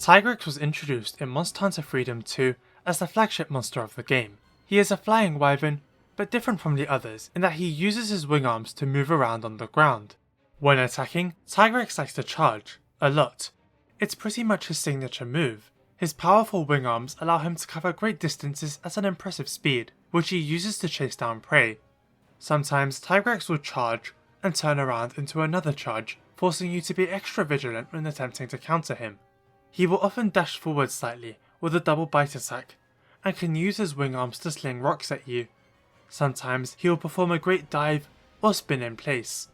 Tigrex was introduced in Monster Hunter Freedom 2 as the flagship monster of the game. He is a flying wyvern, but different from the others in that he uses his wing arms to move around on the ground. When attacking, Tigrex likes to charge, a lot. It's pretty much his signature move. His powerful wing arms allow him to cover great distances at an impressive speed, which he uses to chase down prey. Sometimes Tigrex will charge and turn around into another charge, forcing you to be extra vigilant when attempting to counter him. He will often dash forward slightly with a double bite attack, and can use his wing arms to sling rocks at you. Sometimes he will perform a great dive or spin in place.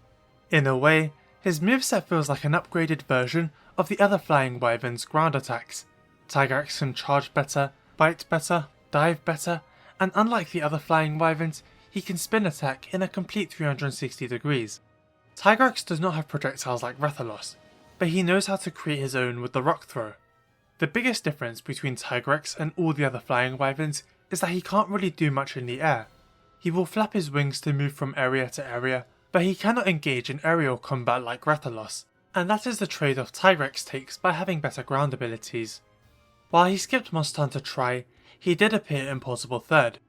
In a way, his moveset feels like an upgraded version of the other flying wyvern's ground attacks. Tigrex can charge better, bite better, dive better, and unlike the other flying wyverns, he can spin attack in a complete 360 degrees. Tigrex does not have projectiles like Rathalos, but he knows how to create his own with the rock throw. The biggest difference between Tigrex and all the other flying wyverns is that he can't really do much in the air. He will flap his wings to move from area to area, but he cannot engage in aerial combat like Rathalos, and that is the trade-off Tigrex takes by having better ground abilities. While he skipped Monster Hunter Tri, he did appear in Portable Third.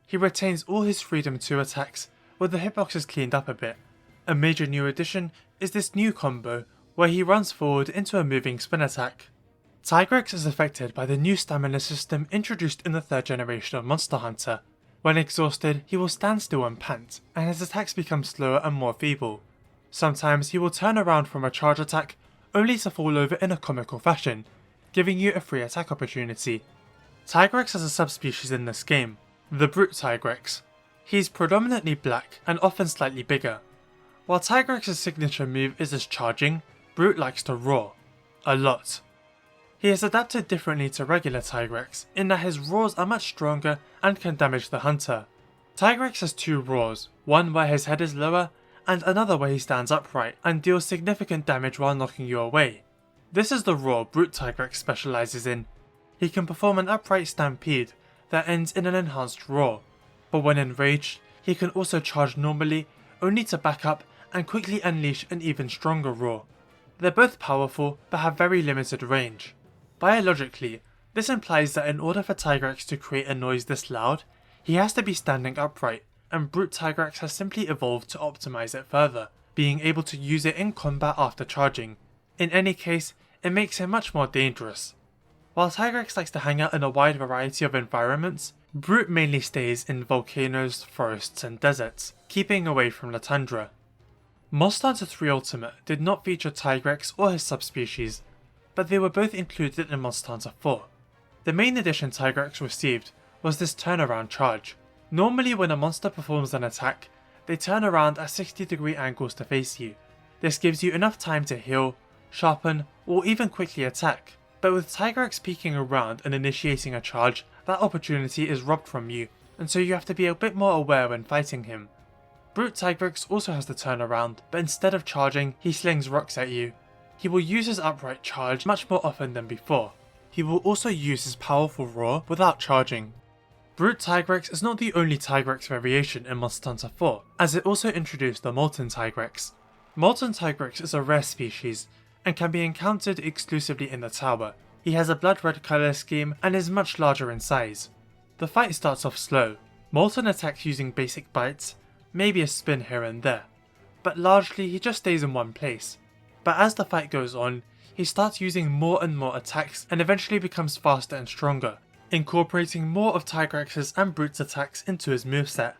He retains all his Freedom 2 attacks, with the hitboxes cleaned up a bit. A major new addition is this new combo, where he runs forward into a moving spin attack. Tigrex is affected by the new stamina system introduced in the 3rd generation of Monster Hunter. When exhausted, he will stand still and pant, and his attacks become slower and more feeble. Sometimes he will turn around from a charge attack, only to fall over in a comical fashion, giving you a free attack opportunity. Tigrex has a subspecies in this game, the Brute Tigrex. He is predominantly black and often slightly bigger. While Tigrex's signature move is his charging, Brute likes to roar. A lot. He is adapted differently to regular Tigrex, in that his roars are much stronger and can damage the hunter. Tigrex has 2 roars, one where his head is lower, and another where he stands upright and deals significant damage while knocking you away. This is the roar Brute Tigrex specialises in. He can perform an upright stampede that ends in an enhanced roar, but when enraged, he can also charge normally, only to back up and quickly unleash an even stronger roar. They're both powerful, but have very limited range. Biologically, this implies that in order for Tigrex to create a noise this loud, he has to be standing upright, and Brute Tigrex has simply evolved to optimize it further, being able to use it in combat after charging. In any case, it makes him much more dangerous. While Tigrex likes to hang out in a wide variety of environments, Brute mainly stays in volcanoes, forests and deserts, keeping away from the tundra. Monster Hunter 3 Ultimate did not feature Tigrex or his subspecies, but they were both included in Monster Hunter 4. The main addition Tigrex received was this turnaround charge. Normally when a monster performs an attack, they turn around at 60-degree angles to face you. This gives you enough time to heal, sharpen, or even quickly attack, but with Tigrex peeking around and initiating a charge, that opportunity is robbed from you, and so you have to be a bit more aware when fighting him. Brute Tigrex also has the turnaround, but instead of charging, he slings rocks at you. He will use his upright charge much more often than before. He will also use his powerful roar without charging. Brute Tigrex is not the only Tigrex variation in Monster Hunter 4, as it also introduced the Molten Tigrex. Molten Tigrex is a rare species, and can be encountered exclusively in the tower. He has a blood red colour scheme and is much larger in size. The fight starts off slow. Molten attacks using basic bites, maybe a spin here and there, but largely he just stays in one place. But as the fight goes on, he starts using more and more attacks and eventually becomes faster and stronger, incorporating more of Tigrex's and Brute's attacks into his moveset.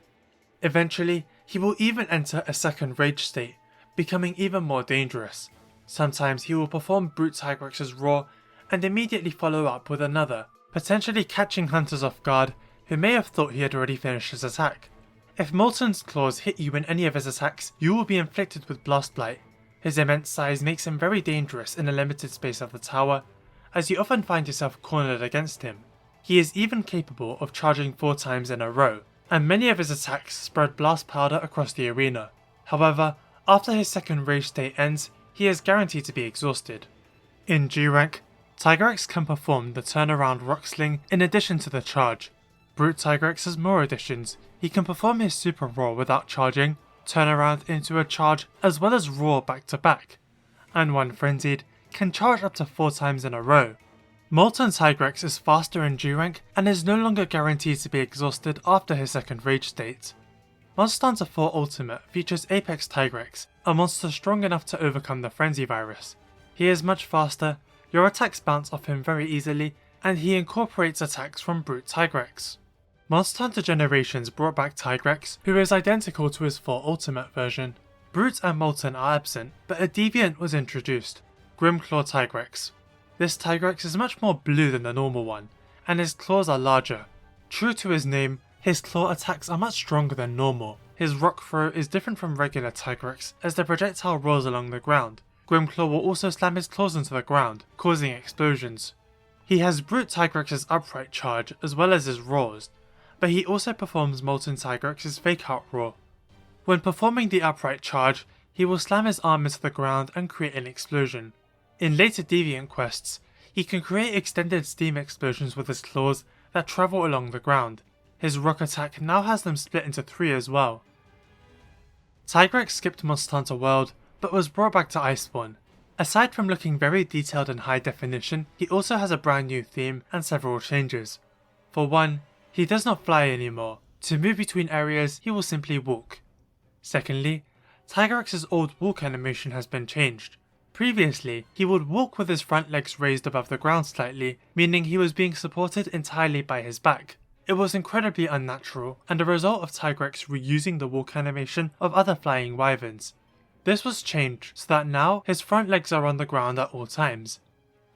Eventually, he will even enter a second rage state, becoming even more dangerous. Sometimes he will perform Brute Tigrex's roar and immediately follow up with another, potentially catching hunters off guard who may have thought he had already finished his attack. If Molten's claws hit you in any of his attacks, you will be inflicted with Blast Blight. His immense size makes him very dangerous in a limited space of the tower, as you often find yourself cornered against him. He is even capable of charging 4 times in a row, and many of his attacks spread blast powder across the arena. However, after his second rage state ends, he is guaranteed to be exhausted. In G rank, Tigrex can perform the turnaround rock sling in addition to the charge. Brute Tigrex has more additions. He can perform his super roar without charging, turn around into a charge as well as roar back to back, and when frenzied, can charge up to 4 times in a row. Molten Tigrex is faster in G rank and is no longer guaranteed to be exhausted after his second rage state. Monster Hunter 4 Ultimate features Apex Tigrex, a monster strong enough to overcome the Frenzy virus. He is much faster, your attacks bounce off him very easily, and he incorporates attacks from Brute Tigrex. Monster Hunter Generations brought back Tigrex, who is identical to his 4 Ultimate version. Brute and Molten are absent, but a deviant was introduced, Grimclaw Tigrex. This Tigrex is much more blue than the normal one, and his claws are larger. True to his name, his claw attacks are much stronger than normal. His rock throw is different from regular Tigrex, as the projectile rolls along the ground. Grimclaw will also slam his claws into the ground, causing explosions. He has Brute Tigrex's upright charge as well as his roars, but he also performs Molten Tigrex's fake out roar. When performing the upright charge, he will slam his arm into the ground and create an explosion. In later deviant quests, he can create extended steam explosions with his claws that travel along the ground. His rock attack now has them split into 3 as well. Tigrex skipped Monster Hunter World, but was brought back to Iceborne. Aside from looking very detailed and high definition, he also has a brand new theme and several changes. For one, he does not fly anymore. To move between areas, he will simply walk. Secondly, Tigrex's old walk animation has been changed. Previously, he would walk with his front legs raised above the ground slightly, meaning he was being supported entirely by his back. It was incredibly unnatural, and a result of Tigrex reusing the walk animation of other flying wyverns. This was changed so that now his front legs are on the ground at all times.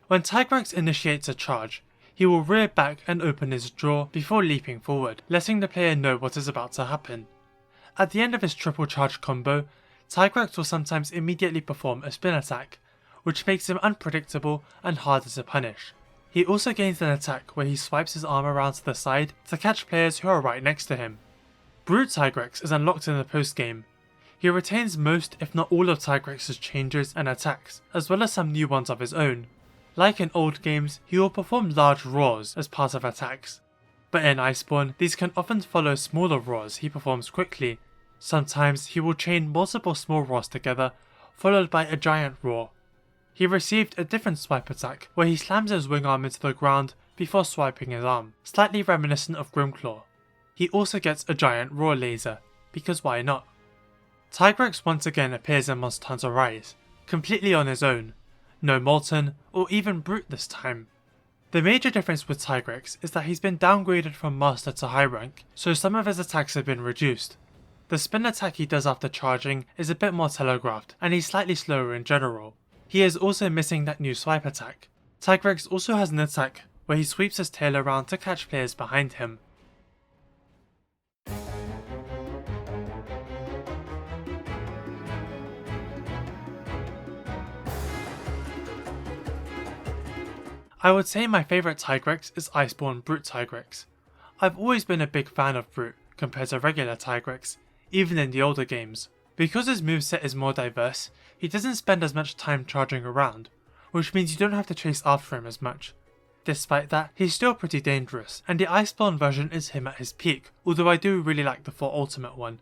When Tigrex initiates a charge, he will rear back and open his jaw before leaping forward, letting the player know what is about to happen. At the end of his triple charge combo, Tigrex will sometimes immediately perform a spin attack, which makes him unpredictable and harder to punish. He also gains an attack where he swipes his arm around to the side to catch players who are right next to him. Brute Tigrex is unlocked in the post game. He retains most if not all of Tigrex's changes and attacks, as well as some new ones of his own. Like in old games, he will perform large roars as part of attacks, but in Iceborne these can often follow smaller roars he performs quickly. Sometimes he will chain multiple small roars together, followed by a giant roar. He received a different swipe attack where he slams his wing arm into the ground before swiping his arm, slightly reminiscent of Grimclaw. He also gets a giant roar laser, because why not? Tigrex once again appears in Monster Hunter Rise, completely on his own. No Molten, or even Brute this time. The major difference with Tigrex is that he's been downgraded from Master to high rank, so some of his attacks have been reduced. The spin attack he does after charging is a bit more telegraphed, and he's slightly slower in general. He is also missing that new swipe attack. Tigrex also has an attack where he sweeps his tail around to catch players behind him. I would say my favourite Tigrex is Iceborne Brute Tigrex. I've always been a big fan of Brute compared to regular Tigrex, even in the older games. Because his moveset is more diverse, he doesn't spend as much time charging around, which means you don't have to chase after him as much. Despite that, he's still pretty dangerous, and the Iceborne version is him at his peak, although I do really like the 4 Ultimate one.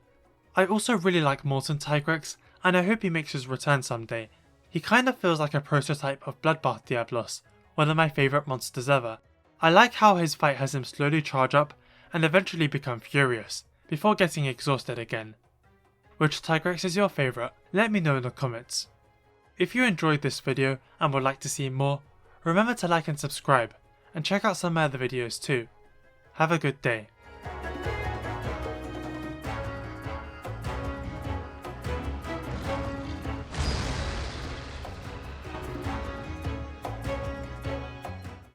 I also really like Molten Tigrex, and I hope he makes his return someday. He kinda feels like a prototype of Bloodbath Diablos, one of my favourite monsters ever. I like how his fight has him slowly charge up and eventually become furious, before getting exhausted again. Which Tigrex is your favourite? Let me know in the comments. If you enjoyed this video and would like to see more, remember to like and subscribe, and check out some of my other videos too. Have a good day.